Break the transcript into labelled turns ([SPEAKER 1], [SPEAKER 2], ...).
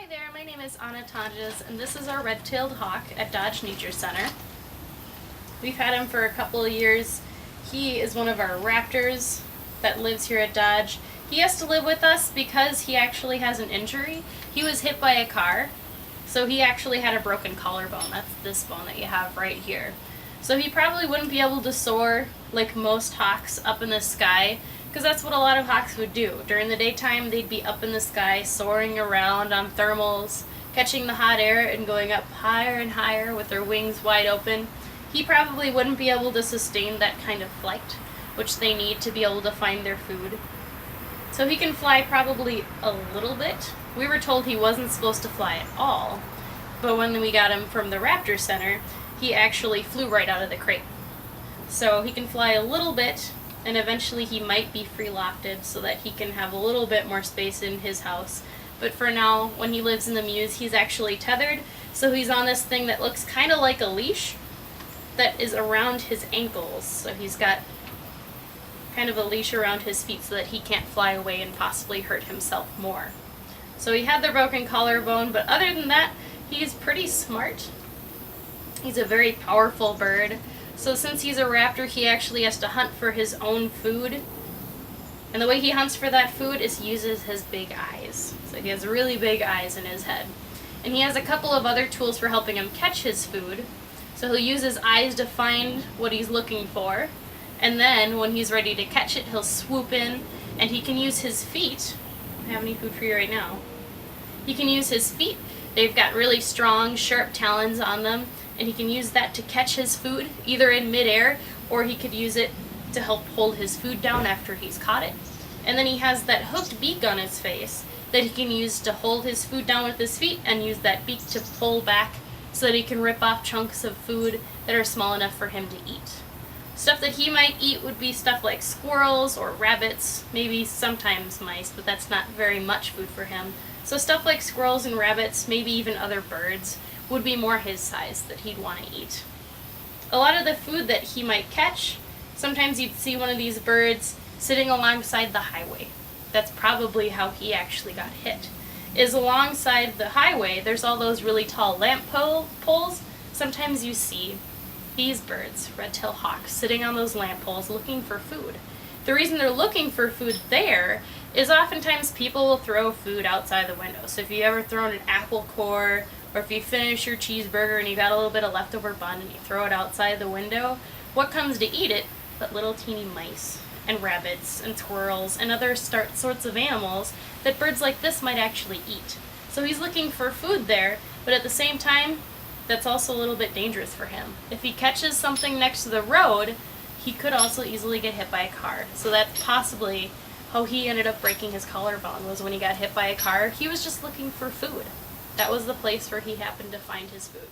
[SPEAKER 1] Hi there, my name is Toenjes, and this is our red-tailed hawk at Dodge Nature Center. We've had him for a couple of years. He is one of our raptors that lives here at Dodge. He has to live with us because he actually has an injury. He was hit by a car, so he actually had a broken collarbone. That's this bone that you have right here. So he probably wouldn't be able to soar like most hawks up in the sky, because that's what a lot of hawks would do. During the daytime, they'd be up in the sky, soaring around on thermals, catching the hot air and going up higher and higher with their wings wide open. He probably wouldn't be able to sustain that kind of flight, which they need to be able to find their food. So he can fly probably a little bit. We were told he wasn't supposed to fly at all, but when we got him from the Raptor Center, he actually flew right out of the crate. So he can fly a little bit, and eventually he might be free-lofted so that he can have a little bit more space in his house. But for now, when he lives in the mews, he's actually tethered, so he's on this thing that looks kind of like a leash that is around his ankles. So he's got kind of a leash around his feet so that he can't fly away and possibly hurt himself more. So he had the broken collarbone, but other than that, he's pretty smart. He's a very powerful bird. So since he's a raptor, he actually has to hunt for his own food. And the way he hunts for that food is he uses his big eyes. So he has really big eyes in his head. And he has a couple of other tools for helping him catch his food. So he'll use his eyes to find what he's looking for. And then when he's ready to catch it, he'll swoop in, and he can use his feet. I don't have any food for you right now. He can use his feet. They've got really strong, sharp talons on them, and he can use that to catch his food, either in midair, or he could use it to help hold his food down after he's caught it. And then he has that hooked beak on his face that he can use to hold his food down with his feet and use that beak to pull back so that he can rip off chunks of food that are small enough for him to eat. Stuff that he might eat would be stuff like squirrels or rabbits, maybe sometimes mice, but that's not very much food for him. So stuff like squirrels and rabbits, maybe even other birds, would be more his size that he'd want to eat. A lot of the food that he might catch, sometimes you'd see one of these birds sitting alongside the highway. That's probably how he actually got hit. Is alongside the highway, there's all those really tall lamp poles. Sometimes you see these birds, red-tailed hawks, sitting on those lamp poles looking for food. The reason they're looking for food there is oftentimes people will throw food outside the window. So if you've ever thrown an apple core, or if you finish your cheeseburger and you got a little bit of leftover bun and you throw it outside the window, what comes to eat it but little teeny mice and rabbits and squirrels and other sorts of animals that birds like this might actually eat. So he's looking for food there, but at the same time, that's also a little bit dangerous for him. If he catches something next to the road, he could also easily get hit by a car. So that's possibly how he ended up breaking his collarbone, was when he got hit by a car. He was just looking for food. That was the place where he happened to find his food.